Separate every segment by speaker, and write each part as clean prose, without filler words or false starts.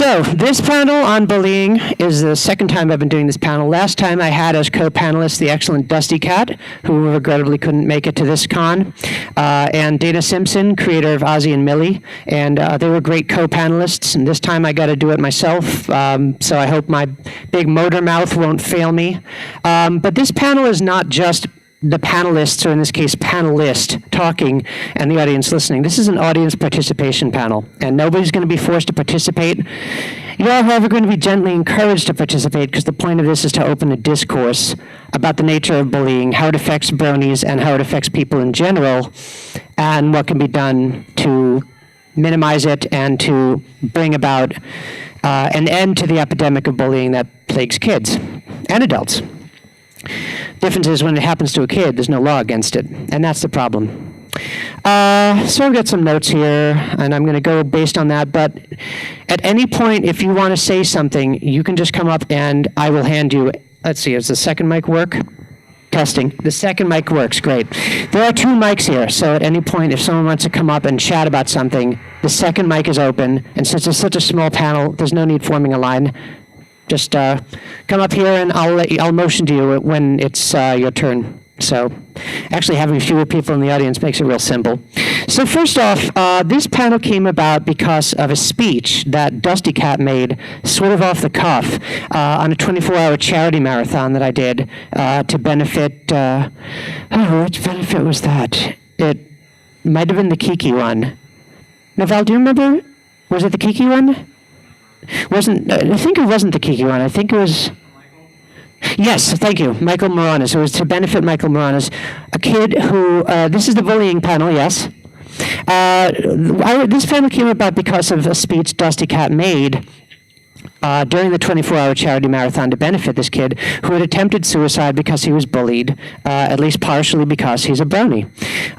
Speaker 1: So this panel on bullying is the second time I've been doing this panel. Last time I had as co-panelists the excellent Dusty Cat, who regrettably couldn't make it to this con, and Dana Simpson, creator of Ozzie and Millie, and they were great co-panelists, and this time I got to do it myself, so I hope my big motor mouth won't fail me. But this panel is not just the panelists, or in this case, panelist, talking, and the audience listening. This is an audience participation panel, and nobody's going to be forced to participate. You are, however, going to be gently encouraged to participate, because the point of this is to open a discourse about the nature of bullying, how it affects bronies, and how it affects people in general, and what can be done to minimize it and to bring about an end to the epidemic of bullying that plagues kids and adults. Difference is when it happens to a kid, there's no law against it, and that's the problem. So I've got some notes here, and I'm going to go based on that, but at any point, if you want to say something, you can just come up and I will hand you, let's see, does the second mic work? Testing. The second mic works, great. There are two mics here, so at any point, if someone wants to come up and chat about something, the second mic is open, and since it's such a small panel, there's no need forming a line. Just come up here and I'll motion to you when it's your turn. So actually having fewer people in the audience makes it real simple. So first off, this panel came about because of a speech that Dusty Cat made sort of off the cuff on a 24-hour charity marathon that I did to benefit, which benefit was that? It might have been the Kiki one. Now, Val, do you remember? Was it the Kiki one? I think it wasn't the Kiki one. I think it was... Yes, thank you, Michael Moranis. It was to benefit Michael Moranis, a kid who, this is the bullying panel, yes. This panel came about because of a speech Dusty Cat made during the 24-hour charity marathon to benefit this kid who had attempted suicide because he was bullied, at least partially because he's a brony.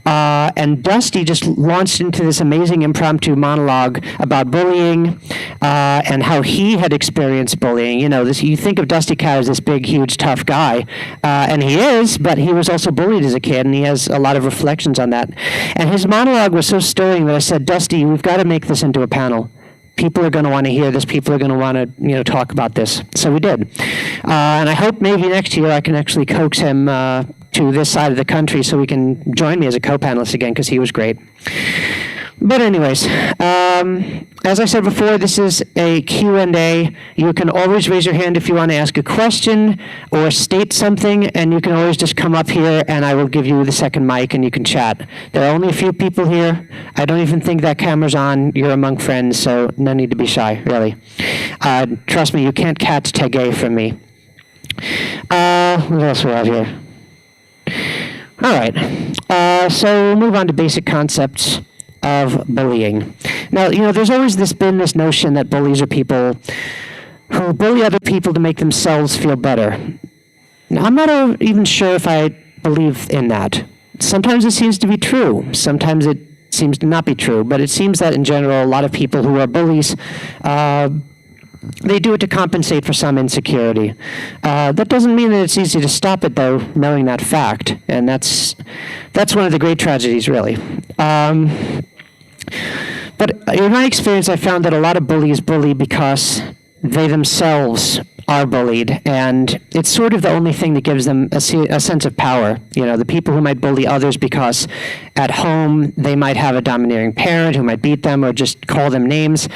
Speaker 1: And Dusty just launched into this amazing impromptu monologue about bullying and how he had experienced bullying. You know, you think of Dusty Cat as this big, huge, tough guy, and he is, but he was also bullied as a kid, and he has a lot of reflections on that. And his monologue was so stirring that I said, Dusty, we've got to make this into a panel. People are going to want to hear this. People are going to want to, talk about this. So we did. And I hope maybe next year I can actually coax him to this side of the country so he can join me as a co-panelist again, because he was great. But anyways, as I said before, this is a Q&A. You can always raise your hand if you want to ask a question or state something, and you can always just come up here and I will give you the second mic and you can chat. There are only a few people here. I don't even think that camera's on. You're among friends, so no need to be shy, really. Trust me, you can't catch Tegay from me. What else we have here? All right, so we'll move on to basic concepts of bullying. Now, there's always been this notion that bullies are people who bully other people to make themselves feel better. Now, I'm not even sure if I believe in that. Sometimes it seems to be true. Sometimes it seems to not be true. But it seems that in general, a lot of people who are bullies, they do it to compensate for some insecurity. That doesn't mean that it's easy to stop it, though, knowing that fact. And that's one of the great tragedies, really. But in my experience, I found that a lot of bullies bully because they themselves are bullied, and it's sort of the only thing that gives them a sense of power. The people who might bully others because at home they might have a domineering parent who might beat them or just call them names,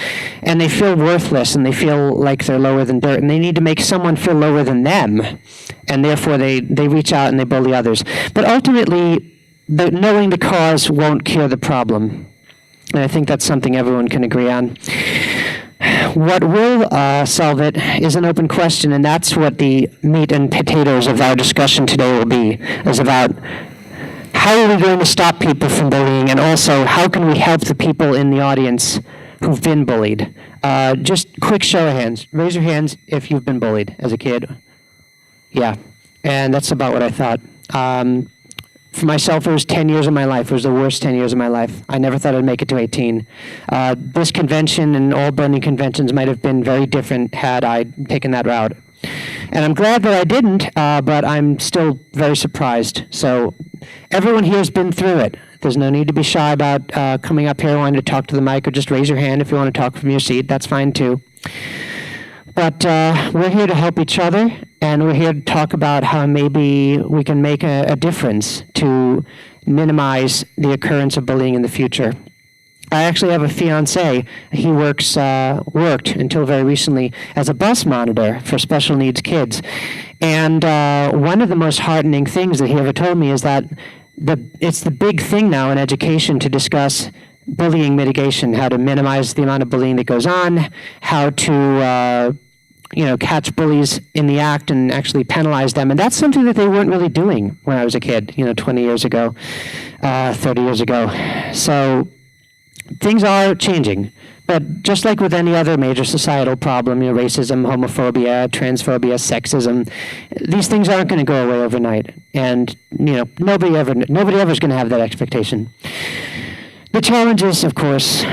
Speaker 1: and they feel worthless and they feel like they're lower than dirt, and they need to make someone feel lower than them, and therefore they reach out and they bully others. But ultimately, knowing the cause won't cure the problem. And I think that's something everyone can agree on. What will solve it is an open question, and that's what the meat and potatoes of our discussion today will be, is about how are we going to stop people from bullying, and also how can we help the people in the audience who've been bullied. Just quick show of hands. Raise your hands if you've been bullied as a kid. Yeah, and that's about what I thought. For myself, it was 10 years of my life. It was the worst 10 years of my life. I never thought I'd make it to 18. This convention and all bullying conventions might have been very different had I taken that route. And I'm glad that I didn't, but I'm still very surprised. So everyone here has been through it. There's no need to be shy about coming up here wanting to talk to the mic, or just raise your hand if you want to talk from your seat. That's fine too. But we're here to help each other, and we're here to talk about how maybe we can make a difference to minimize the occurrence of bullying in the future. I actually have a fiance. He worked until very recently as a bus monitor for special needs kids. And one of the most heartening things that he ever told me is that it's the big thing now in education to discuss bullying mitigation, how to minimize the amount of bullying that goes on, how to catch bullies in the act and actually penalize them. And that's something that they weren't really doing when I was a kid, 20 years ago, 30 years ago. So things are changing, but just like with any other major societal problem, racism, homophobia, transphobia, sexism, these things aren't going to go away overnight, and nobody ever is going to have that expectation. The challenge is, of course,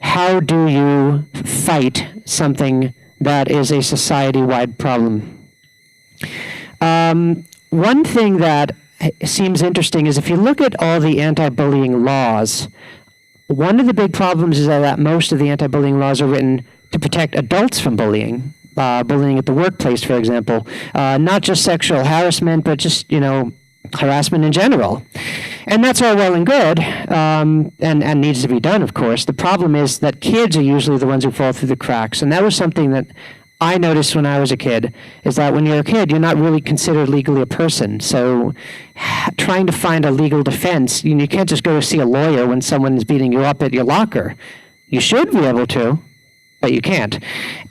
Speaker 1: how do you fight something that is a society-wide problem? One thing that seems interesting is if you look at all the anti-bullying laws, one of the big problems is that most of the anti-bullying laws are written to protect adults from bullying. Bullying at the workplace, for example. Not just sexual harassment, but just, harassment in general. And that's all well and good, and needs to be done, of course. The problem is that kids are usually the ones who fall through the cracks. And that was something that I noticed when I was a kid, is that when you're a kid, you're not really considered legally a person. So trying to find a legal defense, you can't just go to see a lawyer when someone is beating you up at your locker. You should be able to, but you can't.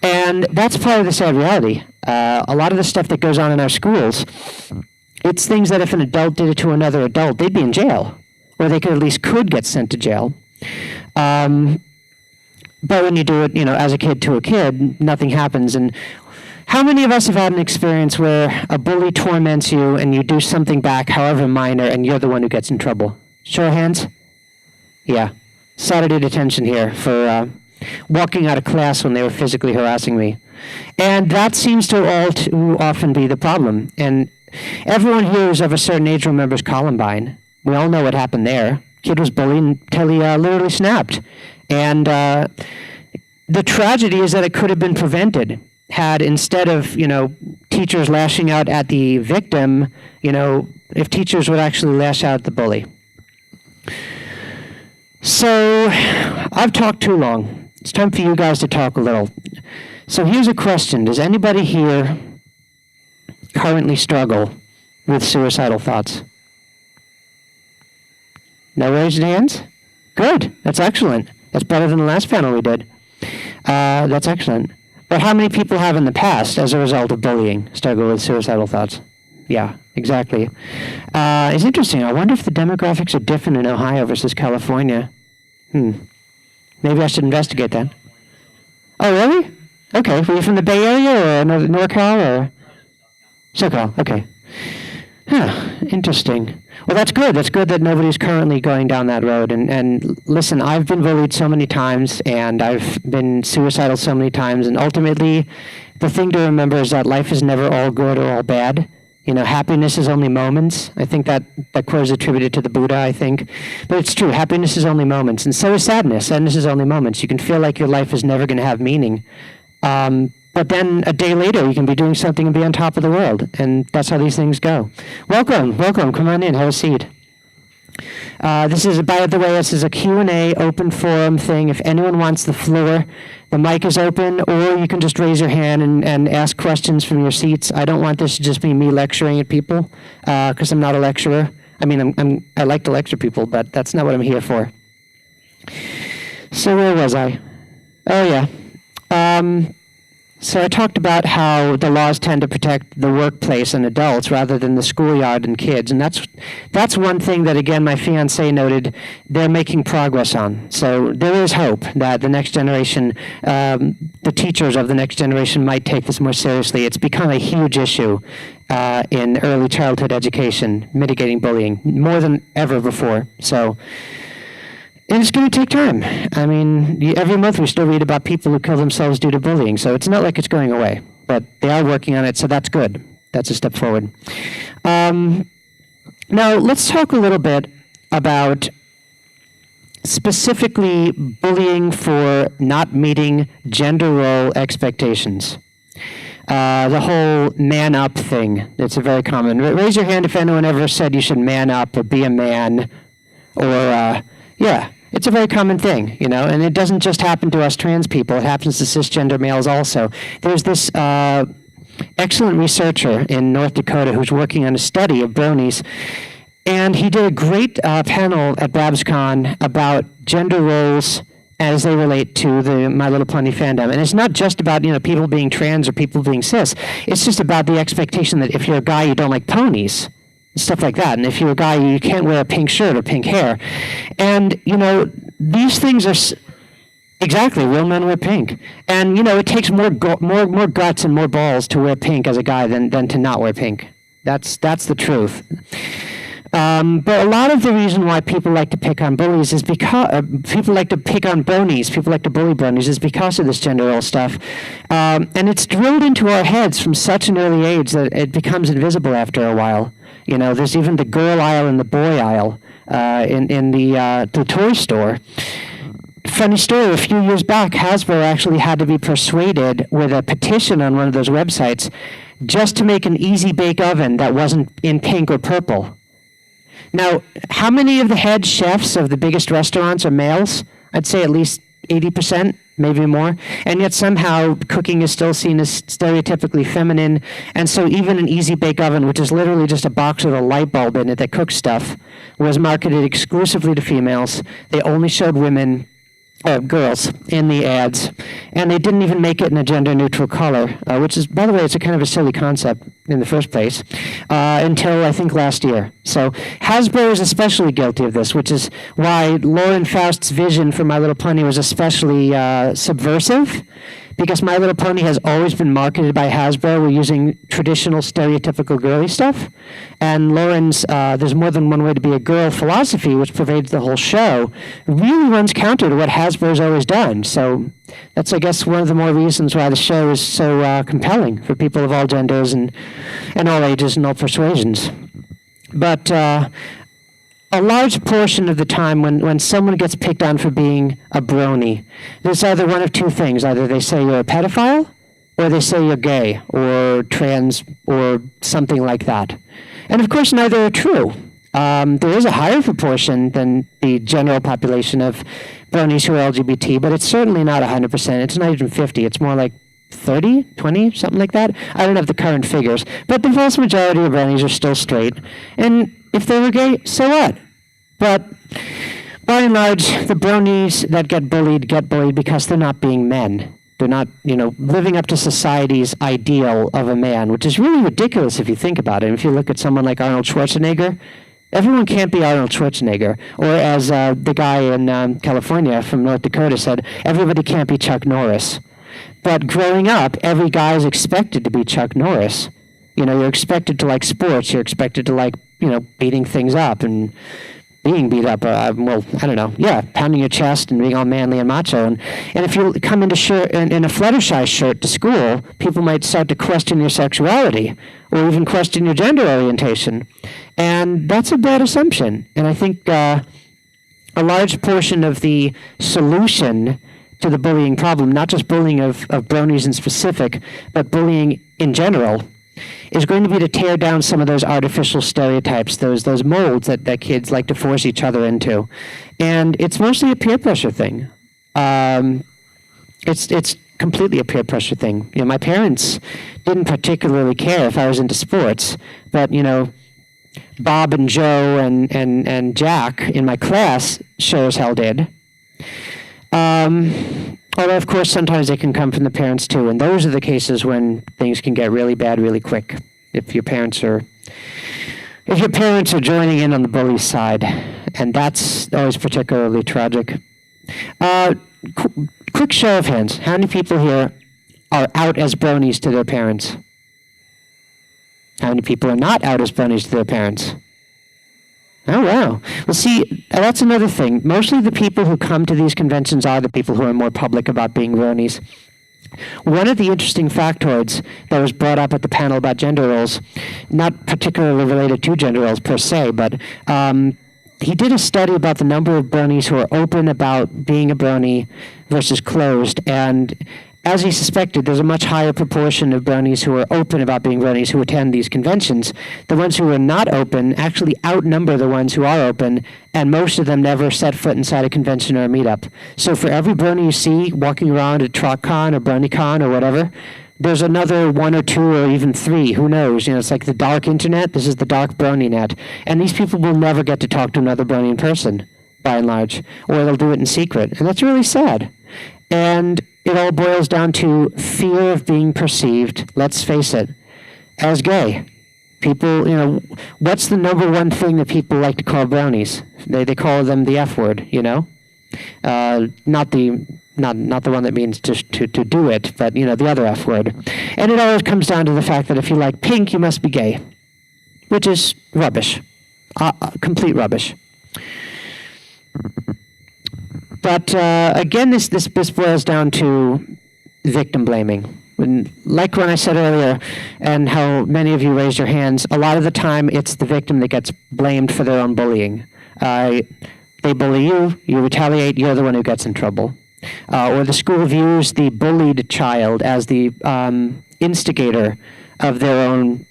Speaker 1: And that's part of the sad reality. A lot of the stuff that goes on in our schools, it's things that if an adult did it to another adult, they'd be in jail, or they could get sent to jail. But when you do it, as a kid to a kid, nothing happens. And how many of us have had an experience where a bully torments you and you do something back, however minor, and you're the one who gets in trouble? Show of hands? Yeah. Saturday detention here for walking out of class when they were physically harassing me. And that seems to all too often be the problem. And everyone here who's of a certain age remembers Columbine. We all know what happened there. Kid was bullied until he literally snapped. And the tragedy is that it could have been prevented had, instead of, teachers lashing out at the victim, if teachers would actually lash out at the bully. So I've talked too long. It's time for you guys to talk a little. So here's a question. Does anybody here currently struggle with suicidal thoughts? No raised hands? Good. That's excellent. That's better than the last panel we did. That's excellent. But how many people have in the past, as a result of bullying, struggled with suicidal thoughts? Yeah, exactly. It's interesting. I wonder if the demographics are different in Ohio versus California. Maybe I should investigate that. Oh, really? Okay. Were you from the Bay Area or NorCal or SoCal? Okay. Interesting. Well, that's good. That's good that nobody's currently going down that road. And listen, I've been bullied so many times, and I've been suicidal so many times, and ultimately, the thing to remember is that life is never all good or all bad. Happiness is only moments. I think that quote is attributed to the Buddha, I think. But it's true. Happiness is only moments. And so is sadness. Sadness is only moments. You can feel like your life is never going to have meaning. But then a day later, you can be doing something and be on top of the world. And that's how these things go. Welcome. Come on in. Have a seat. This is, by the way, this is a Q&A open forum thing. If anyone wants the floor, the mic is open, or you can just raise your hand and ask questions from your seats. I don't want this to just be me lecturing at people, because I'm not a lecturer. I mean, I like to lecture people, but that's not what I'm here for. So where was I? Oh, yeah. So I talked about how the laws tend to protect the workplace and adults rather than the schoolyard and kids. And that's one thing that, again, my fiancé noted they're making progress on. So there is hope that the next generation, the teachers of the next generation might take this more seriously. It's become a huge issue in early childhood education, mitigating bullying, more than ever before. So. And it's going to take time. I mean, every month we still read about people who kill themselves due to bullying, so it's not like it's going away. But they are working on it, so that's good. That's a step forward. Now, let's talk a little bit about specifically bullying for not meeting gender role expectations. The whole man up thing, it's a very common. Raise your hand if anyone ever said you should man up or be a man, or, yeah, it's a very common thing, you know, and it doesn't just happen to us trans people, it happens to cisgender males also. There's this excellent researcher in North Dakota who's working on a study of bronies, and he did a great panel at BabsCon about gender roles as they relate to the My Little Pony fandom. And it's not just about, you know, people being trans or people being cis. It's just about the expectation that if you're a guy, you don't like ponies, stuff like that. And if you're a guy, you can't wear a pink shirt or pink hair. And, you know, these things are... Exactly, real men wear pink. And, you know, it takes more guts and more balls to wear pink as a guy than to not wear pink. That's the truth. But a lot of the reason why people like to pick on bullies is because people like to pick on bronies, people like to bully bronies, is because of this gender role stuff. And it's drilled into our heads from such an early age that it becomes invisible after a while. You know, there's even the girl aisle and the boy aisle in the toy store. Funny story, a few years back, Hasbro actually had to be persuaded with a petition on one of those websites just to make an easy bake oven that wasn't in pink or purple. Now, how many of the head chefs of the biggest restaurants are males? I'd say at least 80%, maybe more. And yet somehow cooking is still seen as stereotypically feminine. And so even an easy bake oven, which is literally just a box with a light bulb in it that cooks stuff, was marketed exclusively to females. They only showed women, girls, in the ads. And they didn't even make it in a gender-neutral color, which is, by the way, it's a kind of a silly concept in the first place, until I think last year. So Hasbro is especially guilty of this, which is why Lauren Faust's vision for My Little Pony was especially subversive, because My Little Pony has always been marketed by Hasbro. We're using traditional stereotypical girly stuff. And Lauren's There's More Than One Way to Be a Girl philosophy, which pervades the whole show, really runs counter to what Hasbro's always done. So that's, I guess, one of the more reasons why the show is so compelling for people of all genders and all ages and all persuasions. But a large portion of the time when someone gets picked on for being a brony, there's either one of two things. Either they say you're a pedophile, or they say you're gay, or trans, or something like that. And of course, neither are true. There is a higher proportion than the general population of bronies who are LGBT, but it's certainly not 100%. It's not even 50. It's more like 30, 20, something like that. I don't have the current figures. But the vast majority of bronies are still straight. And if they were gay, so what? But by and large, the bronies that get bullied because they're not being men. They're not, you know, living up to society's ideal of a man, which is really ridiculous if you think about it. If you look at someone like Arnold Schwarzenegger, everyone can't be Arnold Schwarzenegger. Or as the guy in California from North Dakota said, everybody can't be Chuck Norris. But growing up, every guy is expected to be Chuck Norris. You know, you're expected to like sports. You're expected to like, you know, beating things up and being beat up. Well, I don't know. Yeah, pounding your chest and being all manly and macho. And if you come into in a Fluttershy shirt to school, people might start to question your sexuality or even question your gender orientation. And that's a bad assumption. And I think a large portion of the solution to the bullying problem, not just bullying of bronies in specific, but bullying in general, is going to be to tear down some of those artificial stereotypes, those molds that kids like to force each other into. And it's mostly a peer pressure thing. It's completely a peer pressure thing. You know, my parents didn't particularly care if I was into sports, but, you know, Bob and Joe and Jack in my class sure as hell did. Although, of course, sometimes they can come from the parents, too. And those are the cases when things can get really bad really quick. If your parents are joining in on the bully side. And that's always particularly tragic. Quick show of hands. How many people here are out as bronies to their parents? How many people are not out as bronies to their parents? Oh, wow. Well, see, that's another thing. Mostly the people who come to these conventions are the people who are more public about being bronies. One of the interesting factoids that was brought up at the panel about gender roles, not particularly related to gender roles per se, but he did a study about the number of bronies who are open about being a brony versus closed, and as he suspected, there's a much higher proportion of bronies who are open about being bronies who attend these conventions. The ones who are not open actually outnumber the ones who are open, and most of them never set foot inside a convention or a meetup. So for every brony you see walking around at TrotCon or BronyCon or whatever, there's another 1 or 2 or even 3. Who knows? It's like the dark internet. This is the dark brony net. And these people will never get to talk to another brony in person, by and large, or they'll do it in secret. And that's really sad. And it all boils down to fear of being perceived, let's face it, as gay. People, what's the number one thing that people like to call bronies? They call them the F word, Not the one that means to do it, but, the other F word. And it always comes down to the fact that if you like pink, you must be gay, which is rubbish, complete rubbish. But again, this boils down to victim blaming. Like when I said earlier, and how many of you raised your hands, a lot of the time it's the victim that gets blamed for their own bullying. They bully you, you retaliate, you're the one who gets in trouble. Or the school views the bullied child as the instigator of their own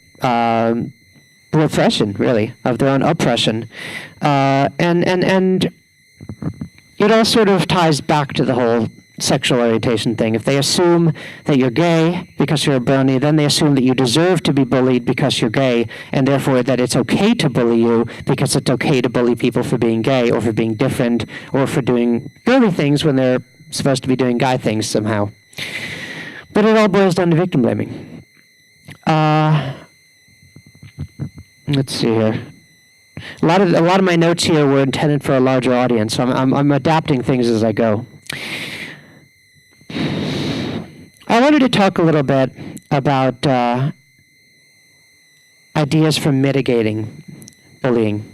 Speaker 1: repression, really, of their own oppression. And it all sort of ties back to the whole sexual orientation thing. If they assume that you're gay because you're a brony, then they assume that you deserve to be bullied because you're gay, and therefore that it's okay to bully you because it's okay to bully people for being gay or for being different or for doing girly things when they're supposed to be doing guy things somehow. But it all boils down to victim blaming. Let's see here. A lot of my notes here were intended for a larger audience, so I'm adapting things as I go. I wanted to talk a little bit about ideas for mitigating bullying.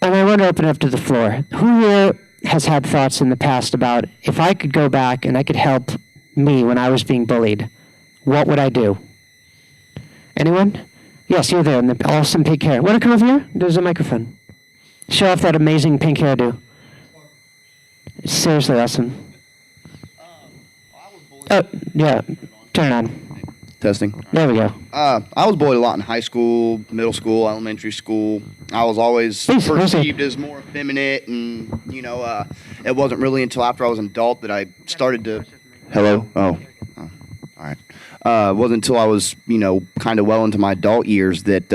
Speaker 1: And I want to open up to the floor. Who here has had thoughts in the past about, if I could go back and I could help me when I was being bullied, what would I do? Anyone? Yes, you're there in the awesome pink hair. Want to come over here? There's a microphone. Show off that amazing pink hairdo. Seriously awesome. Oh, yeah. Turn it on.
Speaker 2: Testing.
Speaker 1: There we go.
Speaker 2: I was bullied a lot in high school, middle school, elementary school. I was always perceived as more effeminate, and, it wasn't really until after I was an adult that I started to... Hello? Oh, all right. It wasn't until I was, kind of well into my adult years that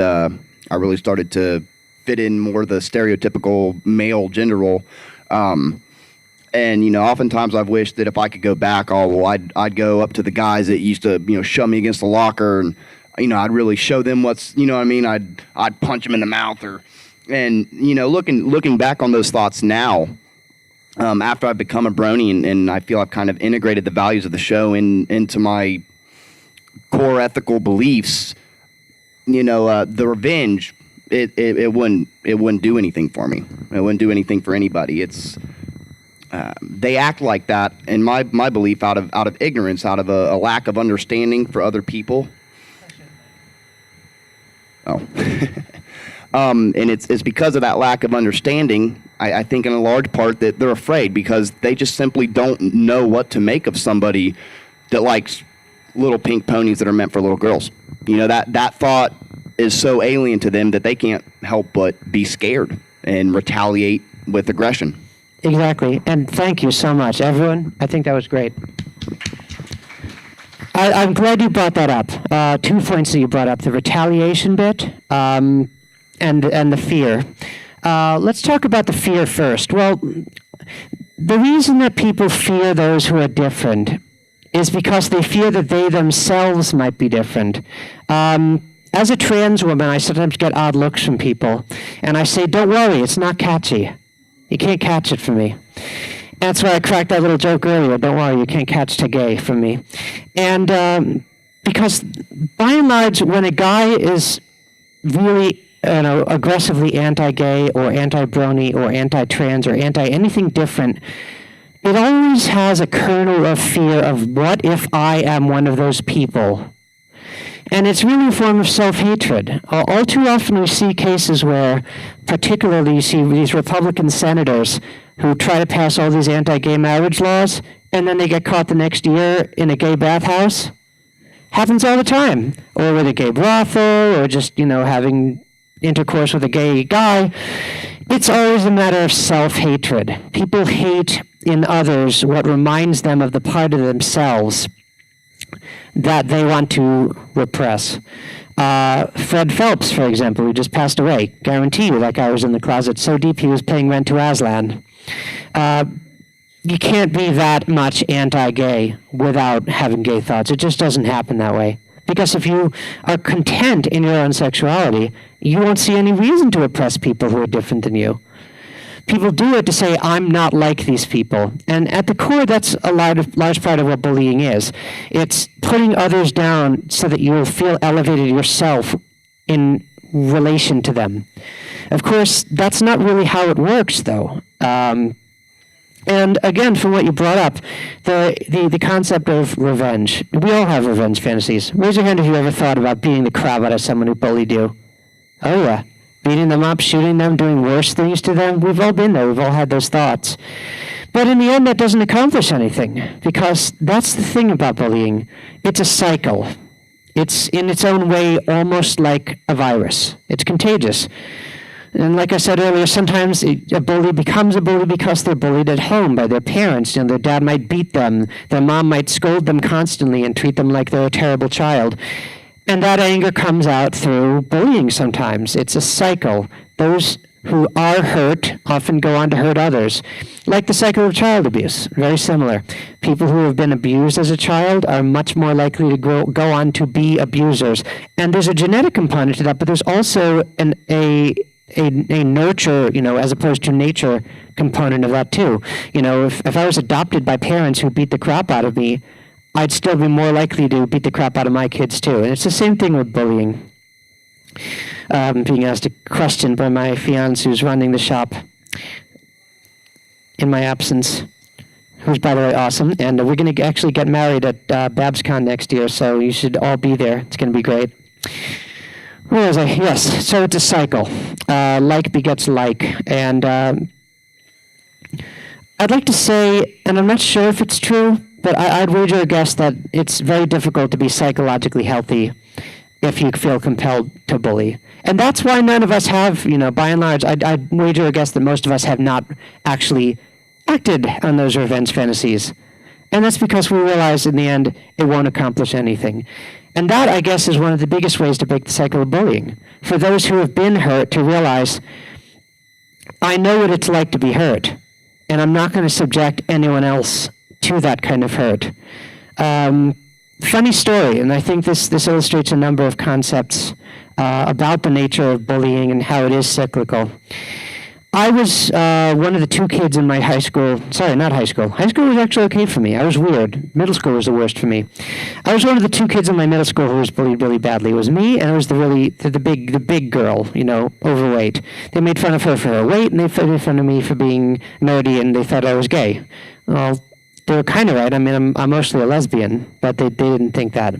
Speaker 2: I really started to fit in more the stereotypical male gender role. And, oftentimes I've wished that if I could go back, I'd go up to the guys that used to, shove me against the locker, and, I'd really show them what's, I'd punch them in the mouth, looking back on those thoughts now, after I've become a brony and I feel I've kind of integrated the values of the show into my core ethical beliefs, the revenge, it wouldn't do anything for me. It wouldn't do anything for anybody. It's they act like that, in my belief, out of ignorance, out of a lack of understanding for other people. Oh, and it's because of that lack of understanding, I think in a large part, that they're afraid because they just simply don't know what to make of somebody that likes little pink ponies that are meant for little girls. That thought is so alien to them that they can't help but be scared and retaliate with aggression.
Speaker 1: Exactly, and thank you so much, everyone. I think that was great. I'm glad you brought that up. 2 points that you brought up: the retaliation bit and the fear. Let's talk about the fear first. Well, the reason that people fear those who are different is because they fear that they themselves might be different. As a trans woman, I sometimes get odd looks from people, and I say, "Don't worry, it's not catchy. You can't catch it from me." That's why I cracked that little joke earlier. Don't worry, you can't catch gay from me. And because by and large, when a guy is really aggressively anti-gay or anti-brony or anti-trans or anti-anything different, it always has a kernel of fear of, what if I am one of those people? And it's really a form of self-hatred. All too often we see cases where, particularly you see these Republican senators who try to pass all these anti-gay marriage laws, and then they get caught the next year in a gay bathhouse. Happens all the time. Or with a gay brothel, or just, having intercourse with a gay guy. It's always a matter of self-hatred. People hate in others what reminds them of the part of themselves that they want to repress. Fred Phelps, for example, who just passed away, guarantee you that guy was in the closet so deep he was paying rent to Aslan. You can't be that much anti-gay without having gay thoughts. It just doesn't happen that way. Because if you are content in your own sexuality, you won't see any reason to oppress people who are different than you. People do it to say, I'm not like these people. And at the core, that's a large part of what bullying is. It's putting others down so that you'll feel elevated yourself in relation to them. Of course, that's not really how it works, though. And again, from what you brought up, the concept of revenge. We all have revenge fantasies. Raise your hand if you ever thought about beating the crap out of someone who bullied you. Oh yeah. Beating them up, shooting them, doing worse things to them. We've all been there. We've all had those thoughts. But in the end, that doesn't accomplish anything, because that's the thing about bullying. It's a cycle. It's in its own way almost like a virus. It's contagious. And like I said earlier, sometimes a bully becomes a bully because they're bullied at home by their parents. Their dad might beat them. Their mom might scold them constantly and treat them like they're a terrible child. And that anger comes out through bullying sometimes. It's a cycle. Those who are hurt often go on to hurt others. Like the cycle of child abuse, very similar. People who have been abused as a child are much more likely to go on to be abusers. And there's a genetic component to that, but there's also a nurture, as opposed to nature component of that too. If I was adopted by parents who beat the crap out of me, I'd still be more likely to beat the crap out of my kids too. And it's the same thing with bullying. Being asked a question by my fiance who's running the shop in my absence, who's, by the way, awesome. And we're going to actually get married at BabsCon next year, so you should all be there. It's going to be great. Where was I? Yes, so it's a cycle. Like begets like. And I'd like to say, and I'm not sure if it's true, but I'd wager a guess that it's very difficult to be psychologically healthy if you feel compelled to bully. And that's why none of us have, by and large, I'd wager a guess that most of us have not actually acted on those revenge fantasies. And that's because we realize in the end it won't accomplish anything. And that, I guess, is one of the biggest ways to break the cycle of bullying. For those who have been hurt to realize, I know what it's like to be hurt, and I'm not going to subject anyone else to that kind of hurt. Funny story, and I think this illustrates a number of concepts about the nature of bullying and how it is cyclical. I was one of the two kids in my high school. Sorry, not high school. High school was actually okay for me. I was weird. Middle school was the worst for me. I was one of the two kids in my middle school who was bullied really badly. It was me, and it was the big girl, overweight. They made fun of her for her weight, and they made fun of me for being nerdy, and they thought I was gay. Well, they were kind of right. I mean, I'm mostly a lesbian, but they didn't think that.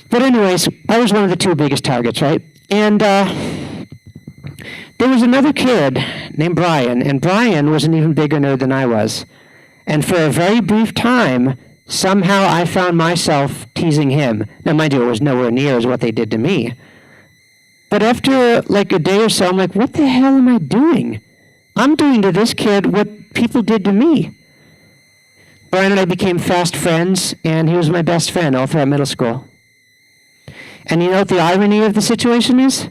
Speaker 1: But anyways, I was one of the two biggest targets, right? And there was another kid named Brian, and Brian was an even bigger nerd than I was. And for a very brief time, somehow I found myself teasing him. Now, mind you, it was nowhere near as what they did to me. But after like a day or so, I'm like, what the hell am I doing? I'm doing to this kid what people did to me. Brian and I became fast friends, and he was my best friend all throughout middle school. And you know what the irony of the situation is?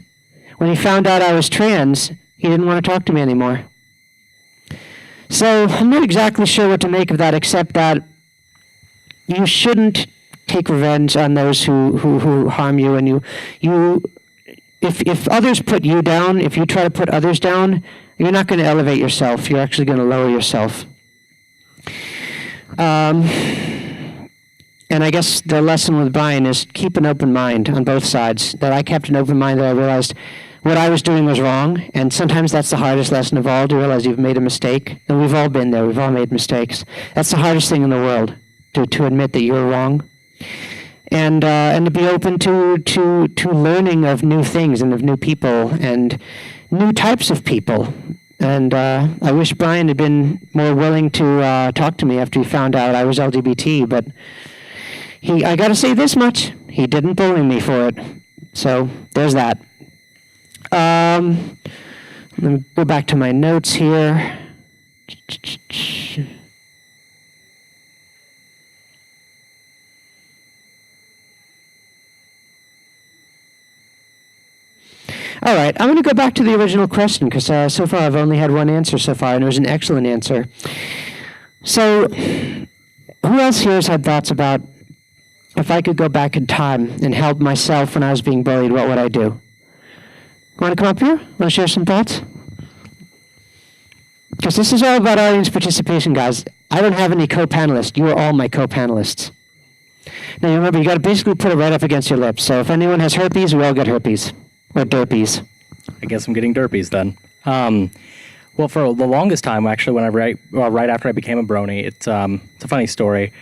Speaker 1: When he found out I was trans, he didn't want to talk to me anymore. So I'm not exactly sure what to make of that, except that you shouldn't take revenge on those who harm you, and if others put you down, if you try to put others down, you're not going to elevate yourself. You're actually going to lower yourself. And I guess the lesson with Brian is keep an open mind on both sides. That I kept an open mind, that I realized what I was doing was wrong, and sometimes that's the hardest lesson of all, to realize you've made a mistake. And we've all been there. We've all made mistakes. That's the hardest thing in the world, to admit that you're wrong. and to be open to learning of new things and of new people and new types of people. And I wish Brian had been more willing to talk to me after he found out I was LGBT, but I got to say this much: he didn't bully me for it. So there's that. Let me go back to my notes here. All right, I'm going to go back to the original question because so far I've only had one answer so far, and it was an excellent answer. So, who else here has had thoughts about if I could go back in time and help myself when I was being bullied, what would I do? Want to come up here? Want to share some thoughts? Because this is all about audience participation, guys. I don't have any co-panelists. You are all my co-panelists. Now, remember, you got to basically put it right up against your lips. So if anyone has herpes, we all get herpes. Or derpies.
Speaker 3: I guess I'm getting derpies then. Well, for the longest time, actually, right after I became a brony, it's a funny story.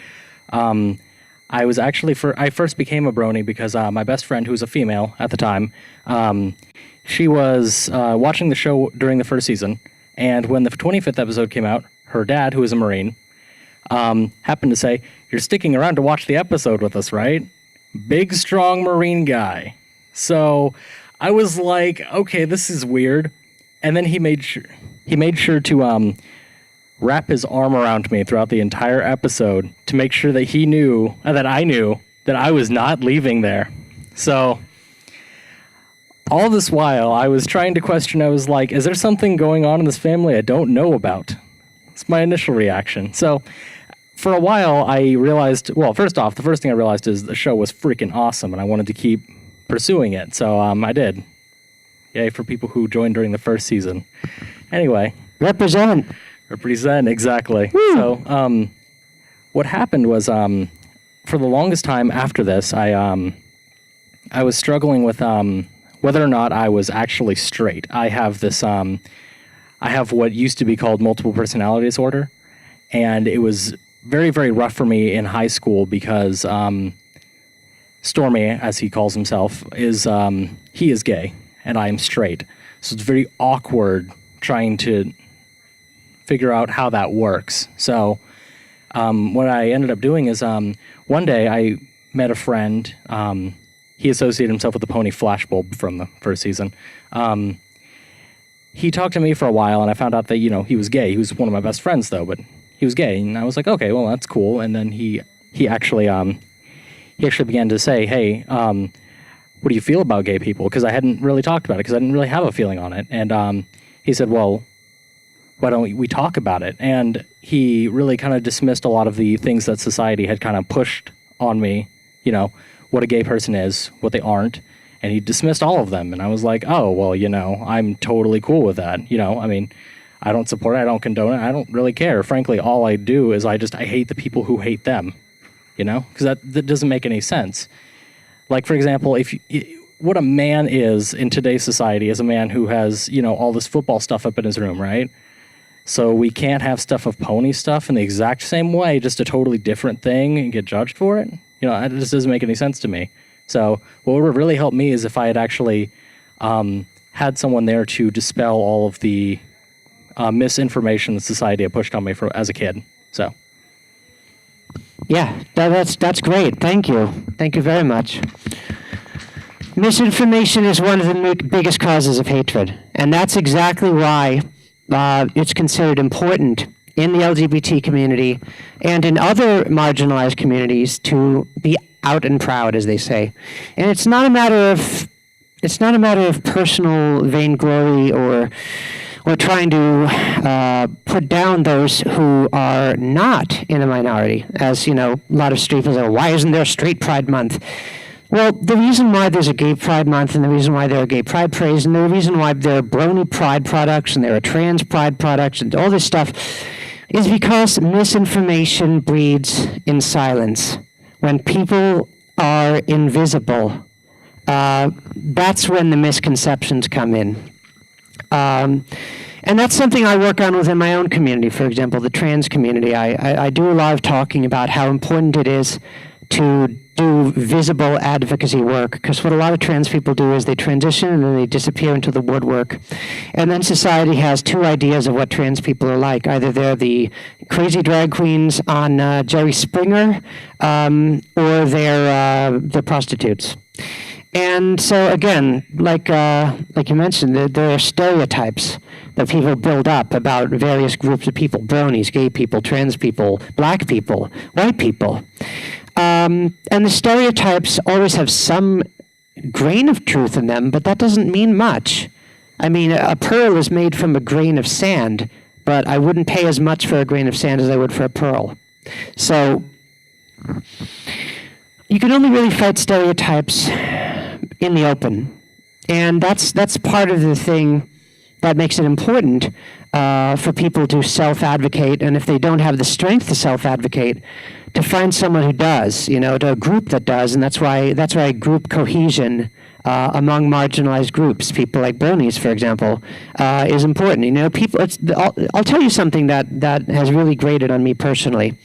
Speaker 3: I first became a brony because my best friend, who was a female at the time, she was watching the show during the first season, and when the 25th episode came out, her dad, who was a Marine, happened to say, "You're sticking around to watch the episode with us, right?" Big, strong Marine guy. So I was like, okay, this is weird. And then he made sure to wrap his arm around me throughout the entire episode to make sure that he knew, that I knew, that I was not leaving there. So all this while, I was trying to question, I was like, is there something going on in this family I don't know about? It's my initial reaction. So for a while, I realized, well, first off, the first thing I realized is the show was freaking awesome, and I wanted to keep pursuing it. So I did. Yay for people who joined during the first season. Anyway.
Speaker 1: Represent,
Speaker 3: exactly.
Speaker 1: Woo.
Speaker 3: So what happened was for the longest time after this, I was struggling with whether or not I was actually straight. I have this, I have what used to be called multiple personality disorder, and it was very, very rough for me in high school because Stormy, as he calls himself, he is gay, and I am straight. So it's very awkward trying to figure out how that works. So what I ended up doing is one day I met a friend. He associated himself with the pony flashbulb from the first season. He talked to me for a while, and I found out that, he was gay. He was one of my best friends, though, but he was gay. And I was like, okay, well, that's cool. And then he actually began to say, hey, what do you feel about gay people? Because I hadn't really talked about it, because I didn't really have a feeling on it. And he said, well, why don't we talk about it? And he really kind of dismissed a lot of the things that society had kind of pushed on me, what a gay person is, what they aren't. And he dismissed all of them. And I was like, oh, well, I'm totally cool with that. I don't support it. I don't condone it. I don't really care. Frankly, all I do is I hate the people who hate them, because that doesn't make any sense. Like, for example, what a man is in today's society is a man who has, all this football stuff up in his room, right? So we can't have stuff of pony stuff in the exact same way, just a totally different thing, and get judged for it. It just doesn't make any sense to me. So what would really help me is if I had actually had someone there to dispel all of the misinformation that society had pushed on me as a kid. So.
Speaker 1: Yeah, that's great. Thank you. Thank you very much. Misinformation is one of the biggest causes of hatred, and that's exactly why it's considered important in the LGBT community and in other marginalized communities to be out and proud, as they say. And it's not a matter of personal vainglory or trying to put down those who are not in a minority. As a lot of street people say, why isn't there a straight pride month? Well, the reason why there's a gay pride month, and the reason why there are gay pride parades, and the reason why there are brony pride products, and there are trans pride products, and all this stuff, is because misinformation breeds in silence. When people are invisible, that's when the misconceptions come in. And that's something I work on within my own community. For example, the trans community. I do a lot of talking about how important it is to do visible advocacy work, because what a lot of trans people do is they transition and then they disappear into the woodwork. And then society has two ideas of what trans people are like. Either they're the crazy drag queens on Jerry Springer, or they're prostitutes. And so again, like you mentioned, there are stereotypes that people build up about various groups of people: bronies, gay people, trans people, black people, white people. And the stereotypes always have some grain of truth in them, but that doesn't mean much. I mean, a pearl is made from a grain of sand, but I wouldn't pay as much for a grain of sand as I would for a pearl. So you can only really fight stereotypes in the open. And that's part of the thing that makes it important for people to self-advocate, and if they don't have the strength to self-advocate, to find someone who does, to a group that does, and that's why group cohesion among marginalized groups, people like bronies, for example, is important. People. I'll tell you something that has really grated on me personally,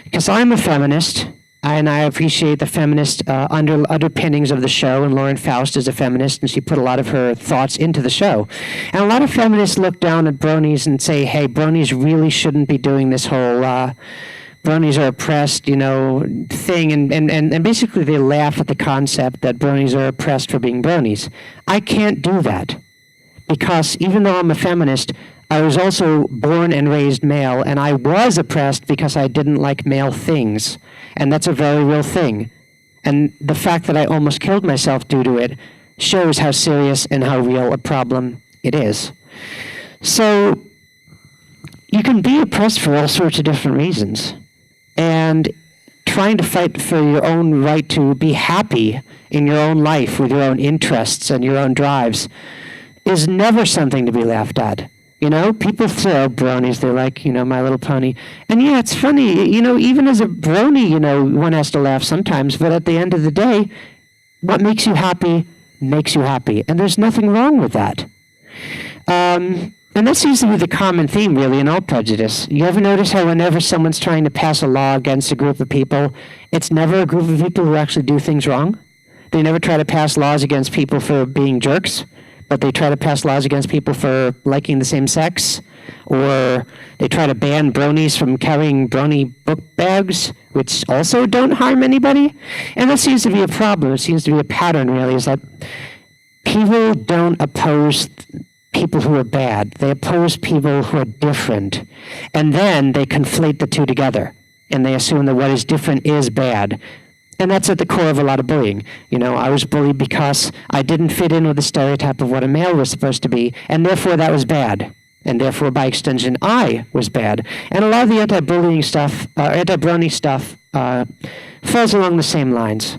Speaker 1: because I'm a feminist. And I appreciate the feminist underpinnings of the show, and Lauren Faust is a feminist, and she put a lot of her thoughts into the show. And a lot of feminists look down at bronies and say, hey, bronies really shouldn't be doing this whole bronies are oppressed, thing, and basically they laugh at the concept that bronies are oppressed for being bronies. I can't do that, because even though I'm a feminist, I was also born and raised male, and I was oppressed because I didn't like male things. And that's a very real thing. And the fact that I almost killed myself due to it shows how serious and how real a problem it is. So you can be oppressed for all sorts of different reasons. And trying to fight for your own right to be happy in your own life with your own interests and your own drives is never something to be laughed at. People throw bronies, they're like, My Little Pony. And yeah, it's funny, even as a brony, one has to laugh sometimes, but at the end of the day, what makes you happy makes you happy. And there's nothing wrong with that. And that seems to be the common theme, really, in all prejudice. You ever notice how whenever someone's trying to pass a law against a group of people, it's never a group of people who actually do things wrong? They never try to pass laws against people for being jerks, but they try to pass laws against people for liking the same sex, or they try to ban bronies from carrying brony book bags, which also don't harm anybody. And that seems to be a problem. It seems to be a pattern, really, is that people don't oppose people who are bad. They oppose people who are different. And then they conflate the two together, and they assume that what is different is bad. And that's at the core of a lot of bullying. I was bullied because I didn't fit in with the stereotype of what a male was supposed to be, and therefore that was bad. And therefore, by extension, I was bad. And a lot of the anti-bullying stuff, anti-brony stuff, falls along the same lines.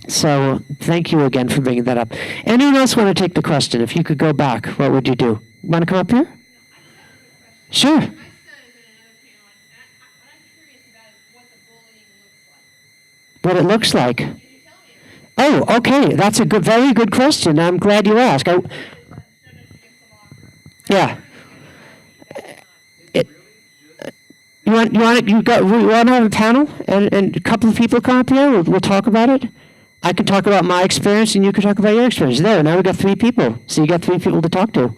Speaker 1: So thank you again for bringing that up. Anyone else want to take the question? If you could go back, what would you do? Want to come up here? Sure. What it looks like. Oh, okay. That's a very good question. I'm glad you asked. Yeah. You want to have a panel and a couple of people come up here? We'll talk about it. I can talk about my experience and you can talk about your experience. There, now we got 3 people. So you got 3 people to talk to.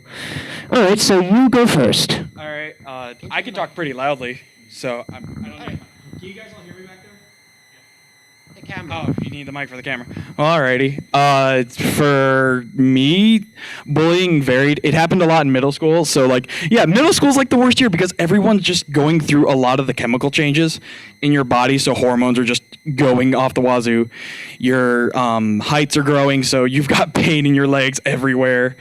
Speaker 1: All right, so you go first.
Speaker 4: All right. I can talk pretty loudly, so I don't know. Can you guys all hear me back there?
Speaker 1: The camera.
Speaker 4: Oh, you need the mic for the camera. Well, alrighty. For me, bullying varied. It happened a lot in middle school. So, middle school's like the worst year because everyone's just going through a lot of the chemical changes in your body. So hormones are just going off the wazoo. Your heights are growing, so you've got pain in your legs everywhere.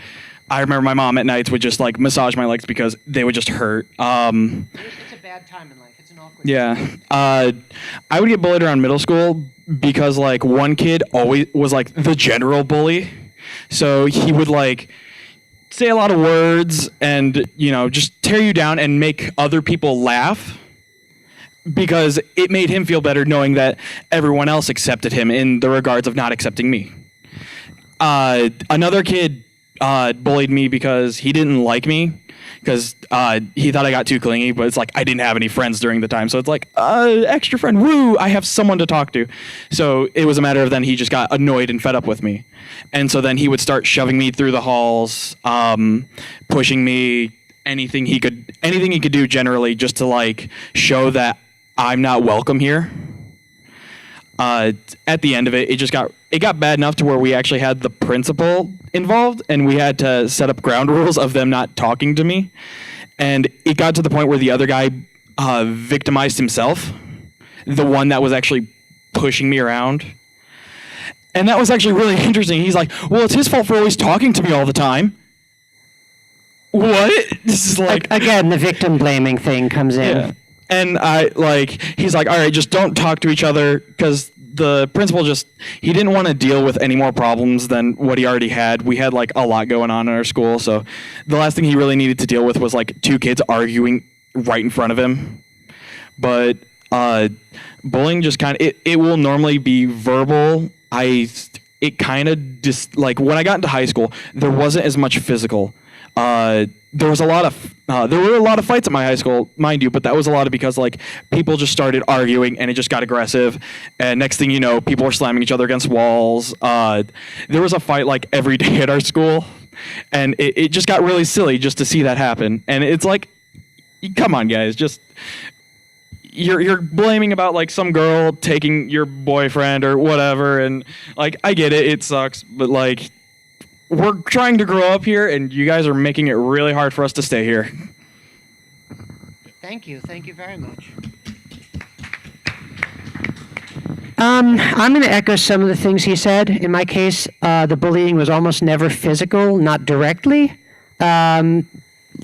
Speaker 4: I remember my mom at nights would just massage my legs because they would just hurt.
Speaker 1: It's a bad time in life. It's an awkward.
Speaker 4: Yeah. I would get bullied around middle school because one kid always was the general bully. So he would say a lot of words and, just tear you down and make other people laugh because it made him feel better knowing that everyone else accepted him in the regards of not accepting me. Another kid bullied me because he didn't like me because he thought I got too clingy, but it's like I didn't have any friends during the time. So it's like, extra friend, woo, I have someone to talk to. So it was a matter of then he just got annoyed and fed up with me. And so then he would start shoving me through the halls, pushing me, anything he could do generally just to like show that I'm not welcome here. At the end of it, it got bad enough to where we actually had the principal involved, and we had to set up ground rules of them not talking to me. And it got to the point where the other guy victimized himself, the one that was actually pushing me around. And that was actually really interesting. He's like, well, it's his fault for always talking to me all the time. What? This is like...
Speaker 1: Again, the victim blaming thing comes in.
Speaker 4: Yeah. And he's like, all right, just don't talk to each other, because the principal he didn't want to deal with any more problems than what he already had. We had like a lot going on in our school. So the last thing he really needed to deal with was like two kids arguing right in front of him. But bullying just kind of, it will normally be verbal. It kind of just like when I got into high school, there wasn't as much physical. There were a lot of fights at my high school, mind you, but that was a lot of because like people just started arguing and it just got aggressive. And next thing you know, people were slamming each other against walls. There was a fight like every day at our school, and it just got really silly just to see that happen. And it's like, come on, guys, just you're blaming about like some girl taking your boyfriend or whatever, and like I get it sucks, but like, we're trying to grow up here, and you guys are making it really hard for us to stay here.
Speaker 1: Thank you very much. I'm going to echo some of the things he said. In my case, the bullying was almost never physical, not directly.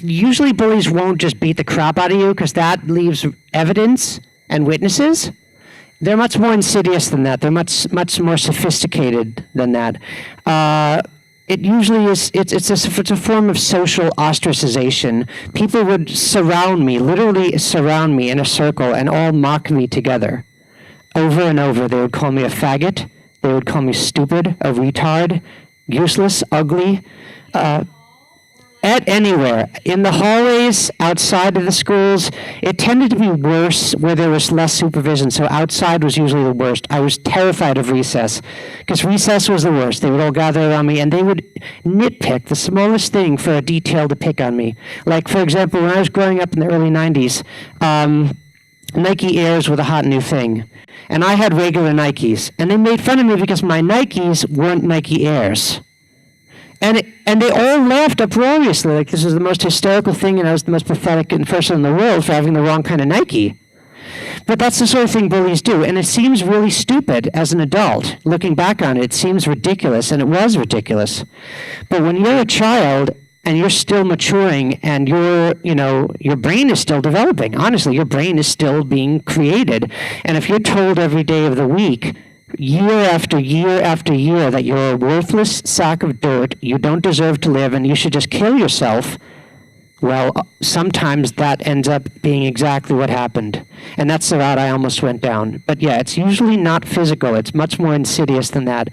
Speaker 1: Usually bullies won't just beat the crap out of you, because that leaves evidence and witnesses. They're much more insidious than that. They're much more sophisticated than that. It usually is. It's a form of social ostracization. People would literally surround me in a circle, and all mock me together, over and over. They would call me a faggot. They would call me stupid, a retard, useless, ugly. Anywhere. In the hallways, outside of the schools, it tended to be worse where there was less supervision, so outside was usually the worst. I was terrified of recess, because recess was the worst. They would all gather around me, and they would nitpick the smallest thing for a detail to pick on me. Like, for example, when I was growing up in the early 90s, Nike Airs were the hot new thing, and I had regular Nikes, and they made fun of me because my Nikes weren't Nike Airs. And they all laughed uproariously, like this was the most hysterical thing, and I was the most pathetic person in the world for having the wrong kind of Nike. But that's the sort of thing bullies do, and it seems really stupid as an adult. Looking back on it, it seems ridiculous, and it was ridiculous. But when you're a child and you're still maturing, and your brain is still developing, honestly, your brain is still being created, and if you're told every day of the week, year after year after year, that you're a worthless sack of dirt, you don't deserve to live, and you should just kill yourself, well, sometimes that ends up being exactly what happened. And that's the route I almost went down. But yeah, it's usually not physical. It's much more insidious than that.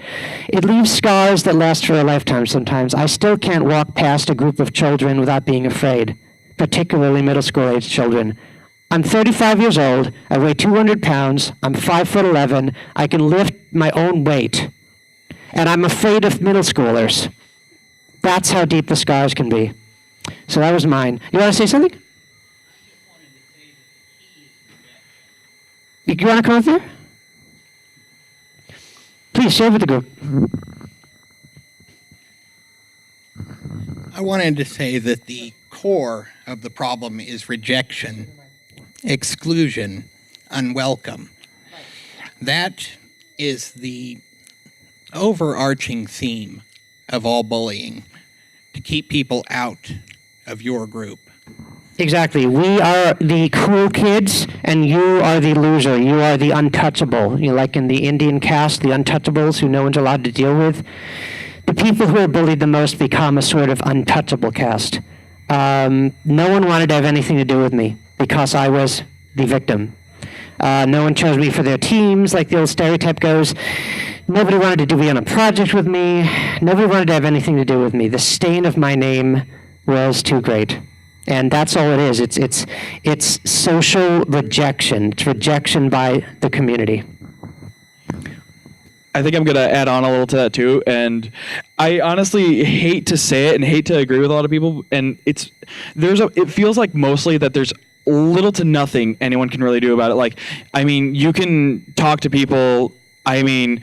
Speaker 1: It leaves scars that last for a lifetime sometimes. I still can't walk past a group of children without being afraid, particularly middle school-age children. I'm 35 years old, I weigh 200 pounds, I'm 5'11", I can lift my own weight, and I'm afraid of middle schoolers. That's how deep the scars can be. So that was mine. You want to say something? You want to come up here? Please, share with the group.
Speaker 5: I wanted to say that the core of the problem is rejection, exclusion, unwelcome. That is the overarching theme of all bullying, to keep people out of your group.
Speaker 1: Exactly. We are the cool kids, and you are the loser. You are the untouchable. You're like in the Indian caste, the untouchables who no one's allowed to deal with. The people who are bullied the most become a sort of untouchable caste. No one wanted to have anything to do with me because I was the victim. No one chose me for their teams, like the old stereotype goes. Nobody wanted to be on a project with me. Nobody wanted to have anything to do with me. The stain of my name was too great. And that's all it is. It's social rejection. It's rejection by the community.
Speaker 4: I think I'm gonna add on a little to that too, and I honestly hate to say it and hate to agree with a lot of people. And it feels like mostly that there's little to nothing anyone can really do about it. Like, I mean, you can talk to people. I mean,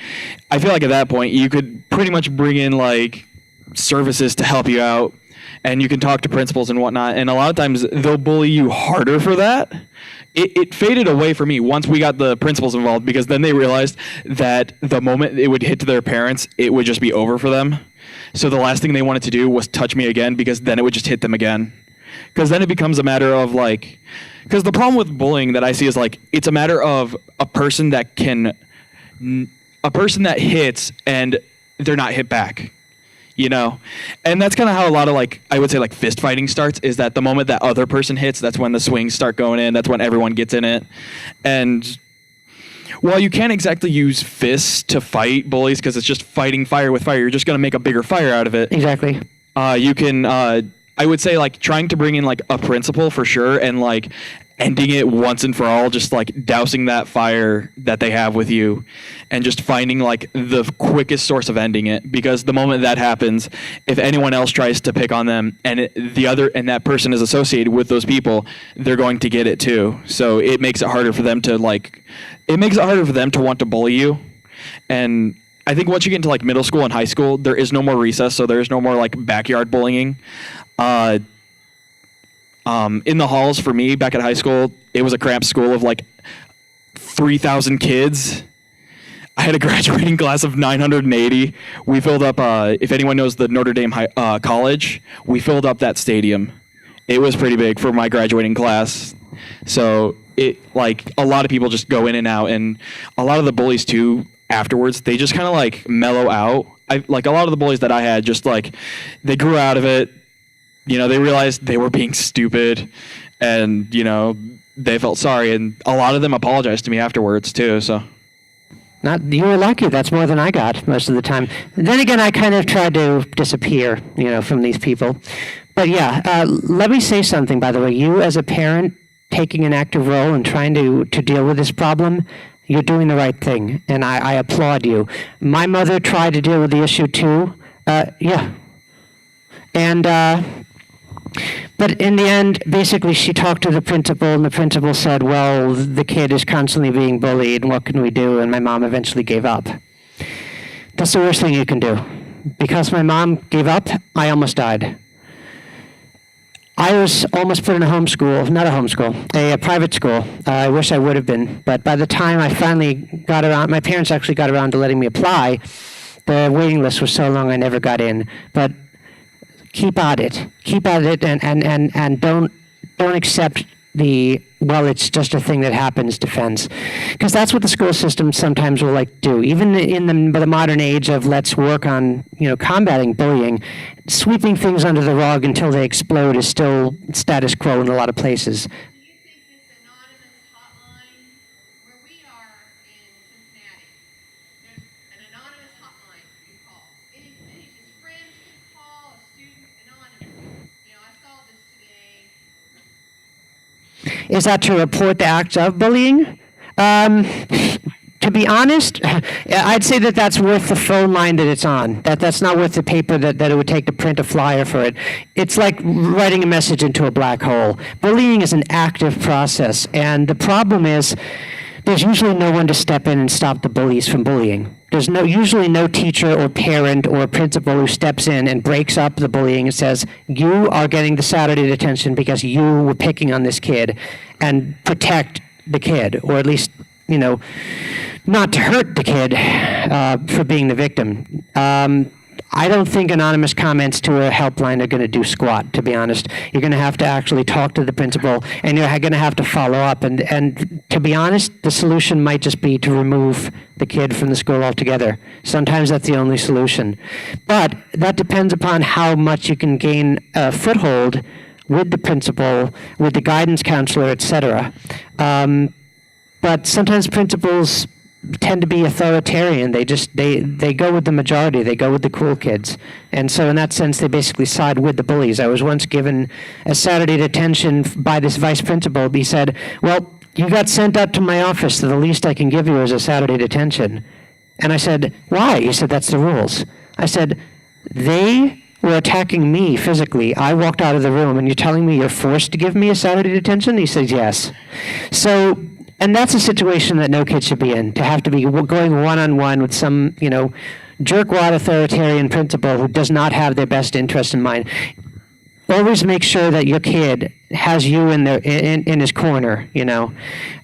Speaker 4: I feel like at that point you could pretty much bring in like services to help you out, and you can talk to principals and whatnot. And a lot of times they'll bully you harder for that. It faded away for me once we got the principals involved, because then they realized that the moment it would hit to their parents, it would just be over for them. So the last thing they wanted to do was touch me again, because then it would just hit them again. Because then it becomes a matter of like, because the problem with bullying that I see is like, it's a matter of a person that hits and they're not hit back. You know, and that's kind of how a lot of like, I would say like fist fighting starts, is that the moment that other person hits, that's when the swings start going in. That's when everyone gets in it. And while you can't exactly use fists to fight bullies, because it's just fighting fire with fire, you're just going to make a bigger fire out of it.
Speaker 1: Exactly.
Speaker 4: You can, I would say like trying to bring in like a principal for sure, and like ending it once and for all, just like dousing that fire that they have with you and just finding like the quickest source of ending it. Because the moment that happens, if anyone else tries to pick on them and that person is associated with those people, they're going to get it too. So it makes it harder for them to want to bully you. And I think once you get into like middle school and high school, there is no more recess. So there's no more like backyard bullying. In the halls for me back at high school, it was a cramped school of like 3,000 kids. I had a graduating class of 980. We filled up, if anyone knows the Notre Dame College, we filled up that stadium. It was pretty big for my graduating class. So it, like, a lot of people just go in and out, and a lot of the bullies too, afterwards, they just kind of like mellow out. Like a lot of the bullies that I had, just like, they grew out of it. You know, they realized they were being stupid, and, you know, they felt sorry, and a lot of them apologized to me afterwards too, so.
Speaker 1: You were lucky. That's more than I got most of the time. Then again, I kind of tried to disappear, you know, from these people. But yeah, let me say something, by the way. You as a parent taking an active role and trying to deal with this problem, you're doing the right thing, and I applaud you. My mother tried to deal with the issue too. Yeah. And, but in the end, basically, she talked to the principal, and the principal said, well, the kid is constantly being bullied, and what can we do? And my mom eventually gave up. That's the worst thing you can do. Because my mom gave up, I almost died. I was almost put in a homeschool, not a homeschool, a private school. I wish I would have been. But by the time I finally got around, my parents actually got around to letting me apply. The waiting list was so long I never got in. But keep at it, and don't accept the, well, it's just a thing that happens defense. Because that's what the school system sometimes will like do. Even in the modern age of let's work on, you know, combating bullying, sweeping things under the rug until they explode is still status quo in a lot of places. Is that to report the acts of bullying? To be honest, I'd say that that's worth the phone line that it's on. That's not worth the paper that it would take to print a flyer for it. It's like writing a message into a black hole. Bullying is an active process, and the problem is there's usually no one to step in and stop the bullies from bullying. There's usually no teacher or parent or principal who steps in and breaks up the bullying and says, you are getting the Saturday detention because you were picking on this kid, and protect the kid, or at least, you know, not to hurt the kid for being the victim. I don't think anonymous comments to a helpline are going to do squat, to be honest. You're going to have to actually talk to the principal, and you're going to have to follow up. And to be honest, the solution might just be to remove the kid from the school altogether. Sometimes that's the only solution. But that depends upon how much you can gain a foothold with the principal, with the guidance counselor, etc. But sometimes principals, tend to be authoritarian. They go with the majority. They go with the cool kids. And so in that sense, they basically side with the bullies. I was once given a Saturday detention by this vice principal. He said, well, you got sent up to my office, so the least I can give you is a Saturday detention. And I said, why? He said, that's the rules. I said, they were attacking me physically. I walked out of the room, and you're telling me you're forced to give me a Saturday detention? He said, yes. So, and that's a situation that no kid should be in, to have to be going one-on-one with some, jerkwad authoritarian principal who does not have their best interest in mind. Always make sure that your kid has you in his corner,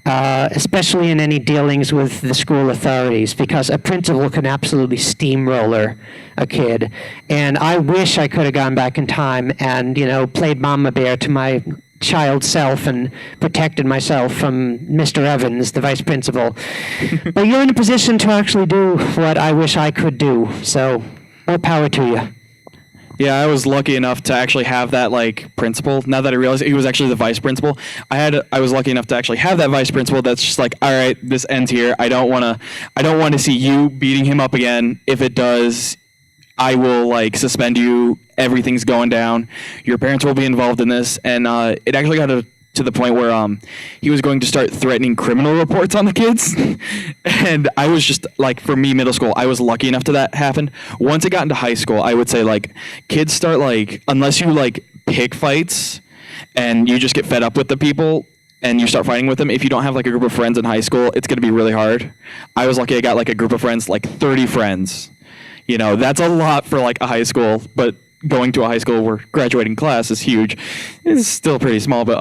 Speaker 1: especially in any dealings with the school authorities, because a principal can absolutely steamroller a kid. And I wish I could have gone back in time and, played mama bear to my child self and protected myself from Mr. Evans, the vice principal. But you're in a position to actually do what I wish I could do. So more power to you.
Speaker 4: Yeah, I was lucky enough to actually have that principal. Now that I realize he was actually the vice principal, I was lucky enough to actually have that vice principal that's just like, all right, this ends here. I don't want to see you beating him up again. If it does, I will suspend you. Everything's going down. Your parents will be involved in this. And it actually got to the point where he was going to start threatening criminal reports on the kids. And I was just for me, middle school, I was lucky enough to that happened. Once it got into high school, I would say kids start unless you pick fights and you just get fed up with the people and you start fighting with them, if you don't have a group of friends in high school, it's going to be really hard. I was lucky I got a group of friends, 30 friends. That's a lot for a high school, but going to a high school where graduating class is huge. It's still pretty small, but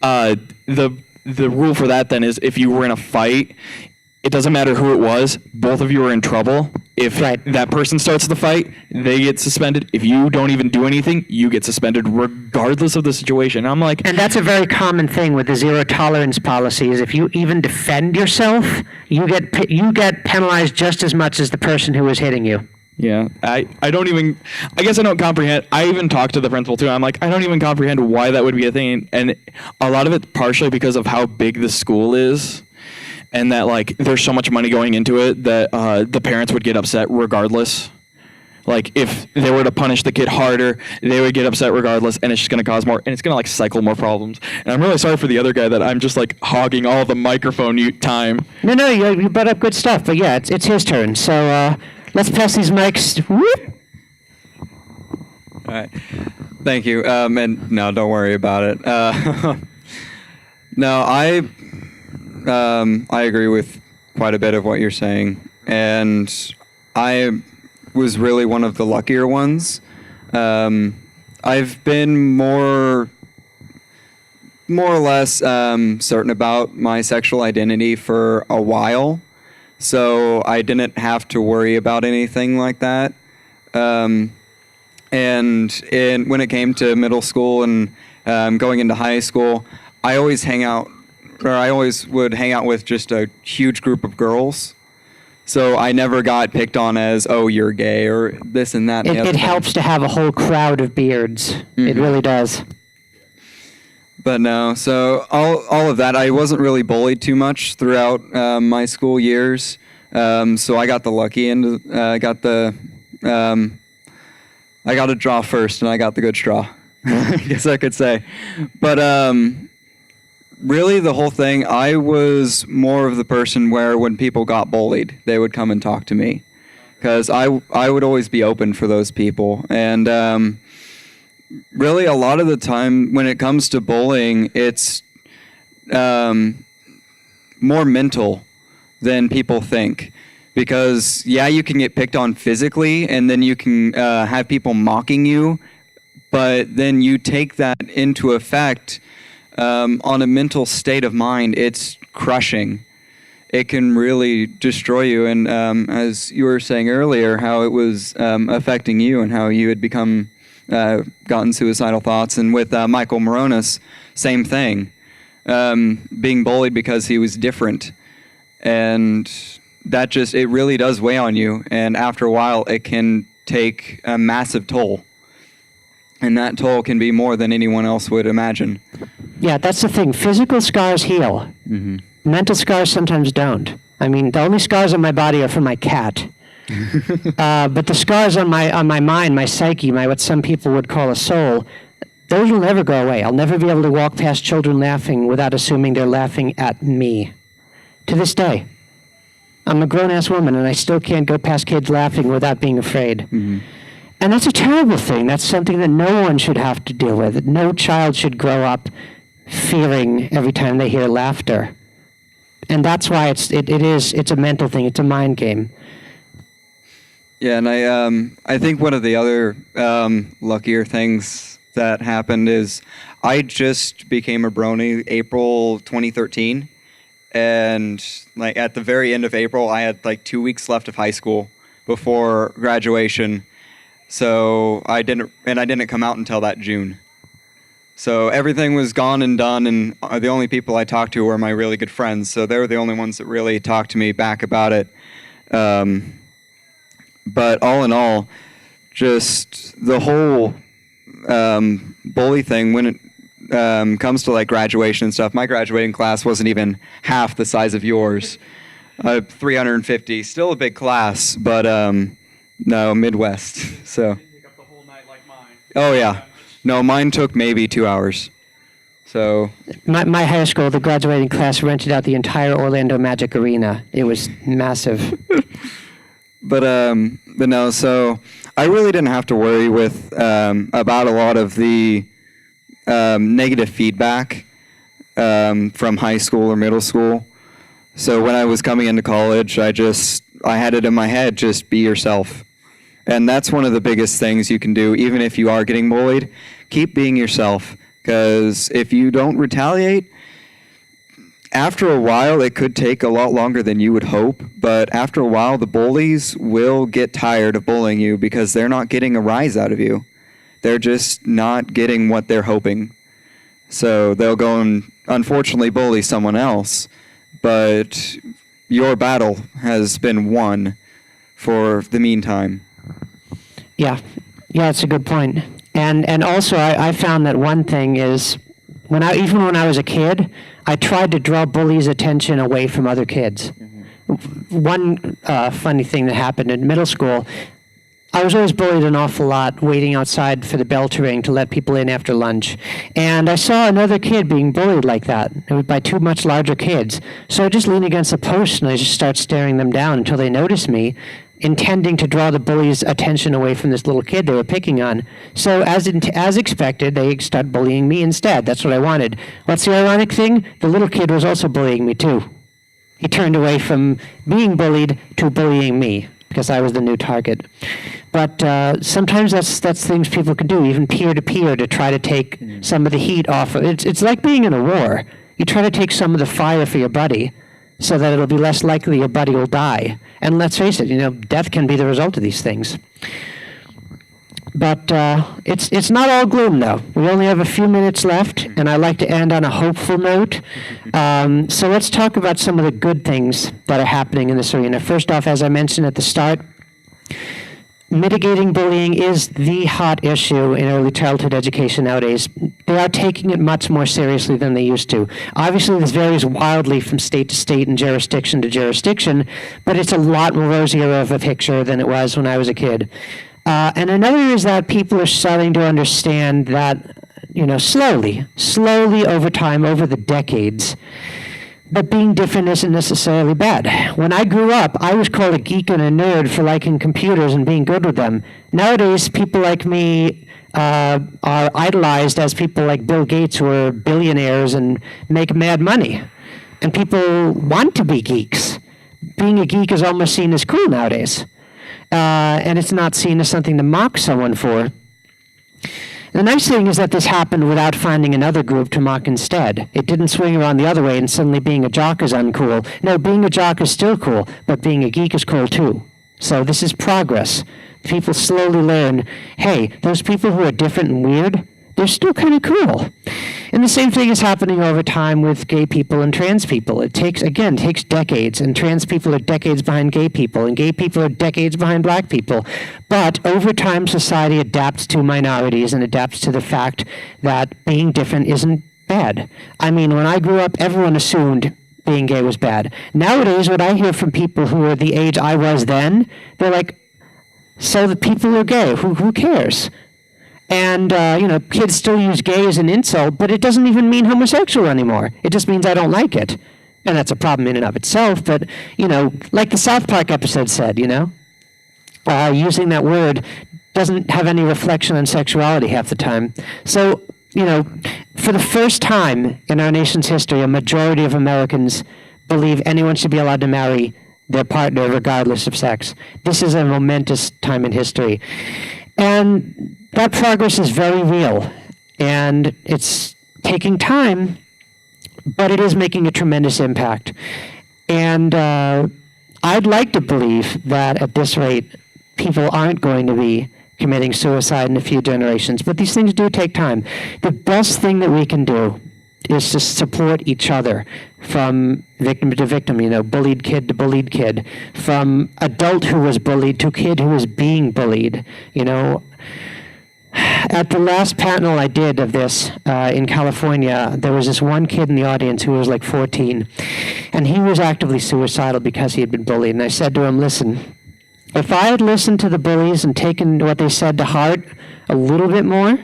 Speaker 4: the rule for that then is if you were in a fight, it doesn't matter who it was, both of you are in trouble. If that person starts the fight, they get suspended. If you don't even do anything, you get suspended regardless of the situation. I'm and
Speaker 1: that's a very common thing with the zero tolerance policy is if you even defend yourself, you get penalized just as much as the person who was hitting you.
Speaker 4: Yeah, I guess I don't comprehend. I even talked to the principal too. I'm I don't even comprehend why that would be a thing. And a lot of it partially because of how big the school is and that there's so much money going into it that the parents would get upset regardless. If they were to punish the kid harder, they would get upset regardless, and it's just going to cause more, and it's going to cycle more problems. And I'm really sorry for the other guy that I'm just hogging all the microphone time.
Speaker 1: No, you brought up good stuff, but yeah, it's his turn. So let's pass these mics. Whoop.
Speaker 6: All right. Thank you. And no, don't worry about it. No, I agree with quite a bit of what you're saying, and I was really one of the luckier ones. I've been more or less certain about my sexual identity for a while, so I didn't have to worry about anything like that. And when it came to middle school and going into high school, I always would hang out with just a huge group of girls. So I never got picked on as, oh, you're gay or this and that.
Speaker 1: It helps to have a whole crowd of beards. Mm-hmm. It really does.
Speaker 6: But no, so all of that, I wasn't really bullied too much throughout my school years. So I got the lucky end. I got a draw first, and I got the good straw. I guess I could say. But really, the whole thing, I was more of the person where when people got bullied, they would come and talk to me. Because I would always be open for those people. And really, a lot of the time, when it comes to bullying, it's more mental than people think. Because, yeah, you can get picked on physically, and then you can have people mocking you, but then you take that into effect on a mental state of mind. It's crushing. It can really destroy you, and as you were saying earlier, how it was affecting you and how you had gotten suicidal thoughts. And with Michael Moronis, same thing. Being bullied because he was different. And that it really does weigh on you. And after a while, it can take a massive toll. And that toll can be more than anyone else would imagine.
Speaker 1: Yeah, that's the thing. Physical scars heal. Mm-hmm. Mental scars sometimes don't. I mean, the only scars on my body are from my cat. But the scars on my mind, my psyche, my what some people would call a soul, those will never go away. I'll never be able to walk past children laughing without assuming they're laughing at me. To this day. I'm a grown-ass woman, and I still can't go past kids laughing without being afraid. Mm-hmm. And that's a terrible thing. That's something that no one should have to deal with. No child should grow up fearing every time they hear laughter. And that's why it's a mental thing. It's a mind game.
Speaker 6: Yeah, and I think one of the other luckier things that happened is I just became a brony April 2013. And like at the very end of April, I had like 2 weeks left of high school before graduation. So I didn't come out until that June. So everything was gone and done, and the only people I talked to were my really good friends. So they were the only ones that really talked to me back about it. But all in all, just the whole bully thing, when it comes to like graduation and stuff, my graduating class wasn't even half the size of yours. 350, still a big class, but no, Midwest. So. Oh yeah, no, mine took maybe 2 hours. So.
Speaker 1: My high school, the graduating class rented out the entire Orlando Magic Arena. It was massive.
Speaker 6: But no, so I really didn't have to worry with about a lot of the negative feedback from high school or middle school. So when I was coming into college, I had it in my head, just be yourself. And that's one of the biggest things you can do, even if you are getting bullied. Keep being yourself, because if you don't retaliate, after a while, it could take a lot longer than you would hope, but after a while, the bullies will get tired of bullying you because they're not getting a rise out of you. They're just not getting what they're hoping. So they'll go and unfortunately bully someone else, but your battle has been won for the meantime.
Speaker 1: Yeah, it's a good point. And also, I found that one thing is, even when I was a kid, I tried to draw bullies' attention away from other kids. Mm-hmm. One funny thing that happened in middle school, I was always bullied an awful lot, waiting outside for the bell to ring to let people in after lunch. And I saw another kid being bullied like that. It was by two much larger kids. So I just leaned against a post and I just start staring them down until they noticed me, intending to draw the bully's attention away from this little kid they were picking on. So as expected, they start bullying me instead. That's what I wanted. What's the ironic thing? The little kid was also bullying me too. He turned away from being bullied to bullying me because I was the new target. But sometimes that's things people can do, even peer-to-peer, to try to take some of the heat off. It's like being in a war. You try to take some of the fire for your buddy so that it'll be less likely your buddy will die. And let's face it, death can be the result of these things. But it's not all gloom, though. We only have a few minutes left, and I like to end on a hopeful note. So let's talk about some of the good things that are happening in this arena. First off, as I mentioned at the start, mitigating bullying is the hot issue in early childhood education nowadays. They are taking it much more seriously than they used to. Obviously, this varies wildly from state to state and jurisdiction to jurisdiction, but it's a lot more rosier of a picture than it was when I was a kid. And another is that people are starting to understand that, slowly over time, over the decades, but being different isn't necessarily bad. When I grew up, I was called a geek and a nerd for liking computers and being good with them. Nowadays, people like me are idolized as people like Bill Gates, who are billionaires and make mad money. And people want to be geeks. Being a geek is almost seen as cool nowadays. And it's not seen as something to mock someone for. The nice thing is that this happened without finding another group to mock instead. It didn't swing around the other way and suddenly being a jock is uncool. No, being a jock is still cool, but being a geek is cool too. So this is progress. People slowly learn, hey, those people who are different and weird, they're still kind of cool. And the same thing is happening over time with gay people and trans people. It takes decades, and trans people are decades behind gay people, and gay people are decades behind black people. But over time, society adapts to minorities and adapts to the fact that being different isn't bad. I mean, when I grew up, everyone assumed being gay was bad. Nowadays, what I hear from people who are the age I was then, they're like, so the people are gay, who cares? And, kids still use gay as an insult, but it doesn't even mean homosexual anymore. It just means I don't like it. And that's a problem in and of itself, but, like the South Park episode said, using that word doesn't have any reflection on sexuality half the time. So, for the first time in our nation's history, a majority of Americans believe anyone should be allowed to marry their partner regardless of sex. This is a momentous time in history. And that progress is very real. And it's taking time, but it is making a tremendous impact. And I'd like to believe that at this rate, people aren't going to be committing suicide in a few generations, but these things do take time. The best thing that we can do is to support each other from victim to victim, bullied kid to bullied kid, from adult who was bullied to kid who was being bullied, At the last panel I did of this in California, there was this one kid in the audience who was like 14, and he was actively suicidal because he had been bullied. And I said to him, listen, if I had listened to the bullies and taken what they said to heart a little bit more,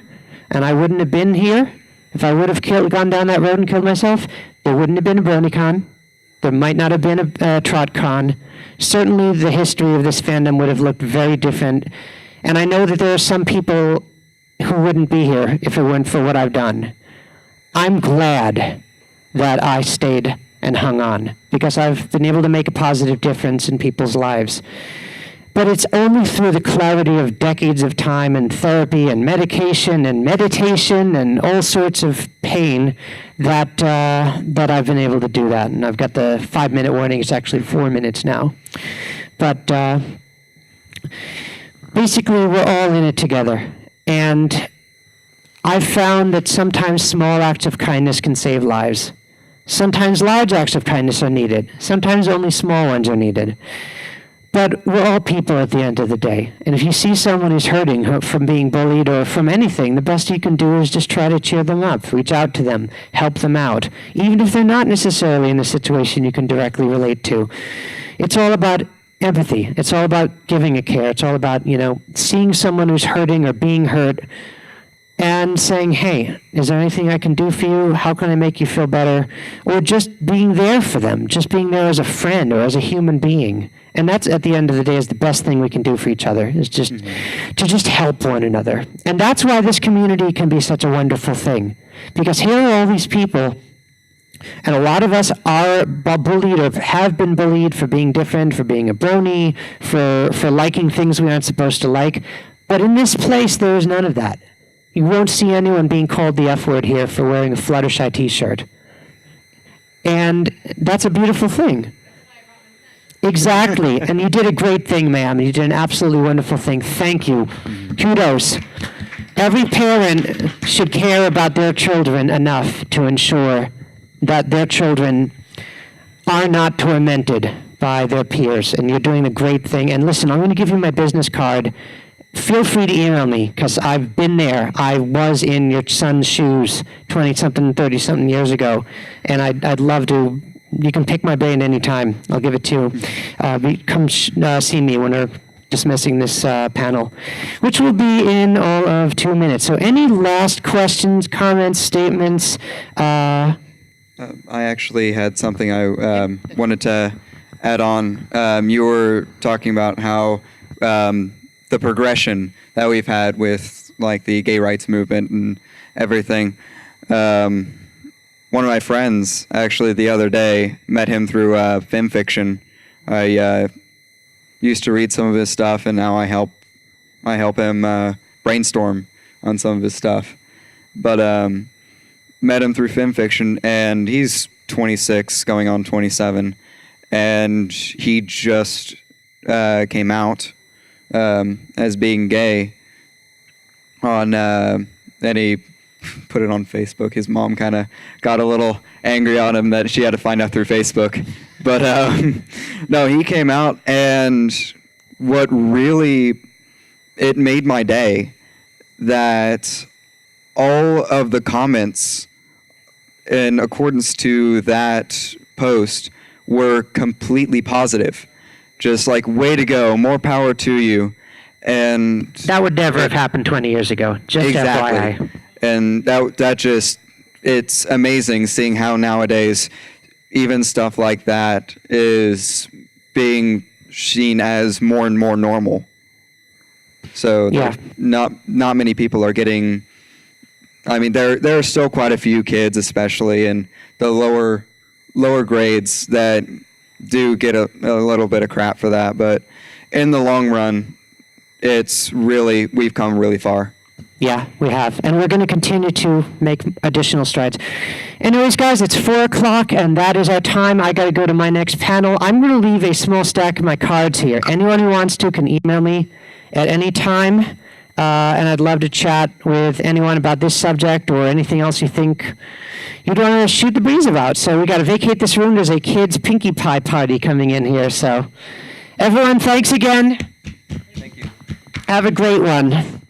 Speaker 1: and I wouldn't have been here, if I would have gone down that road and killed myself, there wouldn't have been a BronyCon. There might not have been a TrotCon. Certainly the history of this fandom would have looked very different. And I know that there are some people who wouldn't be here if it weren't for what I've done. I'm glad that I stayed and hung on, because I've been able to make a positive difference in people's lives. But it's only through the clarity of decades of time and therapy and medication and meditation and all sorts of pain that I've been able to do that. And I've got the 5-minute warning. It's actually 4 minutes now. But basically, we're all in it together. And I've found that sometimes small acts of kindness can save lives. Sometimes large acts of kindness are needed. Sometimes only small ones are needed. But we're all people at the end of the day. And if you see someone who's hurting from being bullied or from anything, the best you can do is just try to cheer them up, reach out to them, help them out, even if they're not necessarily in a situation you can directly relate to. It's all about empathy. It's all about giving a care. It's all about, seeing someone who's hurting or being hurt and saying, hey, is there anything I can do for you? How can I make you feel better? Or just being there for them, just being there as a friend or as a human being. And that's, at the end of the day, is the best thing we can do for each other, is just to just help one another. And that's why this community can be such a wonderful thing. Because here are all these people, and a lot of us are bullied or have been bullied for being different, for being a brony, for liking things we aren't supposed to like. But in this place, there is none of that. You won't see anyone being called the F word here for wearing a Fluttershy t-shirt. And that's a beautiful thing. Exactly. And you did a great thing, ma'am. You did an absolutely wonderful thing. Thank you. Kudos. Every parent should care about their children enough to ensure that their children are not tormented by their peers. And you're doing a great thing. And listen, I'm going to give you my business card. Feel free to email me, because I've been there. I was in your son's shoes 20-something, 30-something years ago. And I'd love to. You can pick my brain anytime. I'll give it to you. Come see me when we're dismissing this panel, which will be in all of 2 minutes. So any last questions, comments, statements?
Speaker 6: I actually had something I wanted to add on. You were talking about how the progression that we've had with like the gay rights movement and everything. One of my friends, actually, the other day, met him through film fiction. I used to read some of his stuff, and now I help him brainstorm on some of his stuff. But met him through film fiction, and he's 26, going on 27, and he just came out as being gay on, and he put it on Facebook. His mom kind of got a little angry on him that she had to find out through Facebook. But no, he came out, and what really, it made my day that all of the comments in accordance to that post were completely positive. Just like, way to go, more power to you. And
Speaker 1: That would never have happened 20 years ago. Just
Speaker 6: exactly.
Speaker 1: FYI.
Speaker 6: And that just, it's amazing seeing how nowadays even stuff like that is being seen as more and more normal. So
Speaker 1: Yeah.
Speaker 6: not many people are getting. I mean, there are still quite a few kids, especially in the lower grades, that do get a little bit of crap for that. But in the long run, we've come really far.
Speaker 1: Yeah, we have. And we're going to continue to make additional strides. Anyways, guys, it's 4 o'clock, and that is our time. I got to go to my next panel. I'm going to leave a small stack of my cards here. Anyone who wants to can email me at any time, and I'd love to chat with anyone about this subject or anything else you think you'd want to shoot the breeze about. So we got to vacate this room. There's a kids' Pinkie Pie party coming in here. So everyone, thanks again.
Speaker 6: Thank you.
Speaker 1: Have a great one.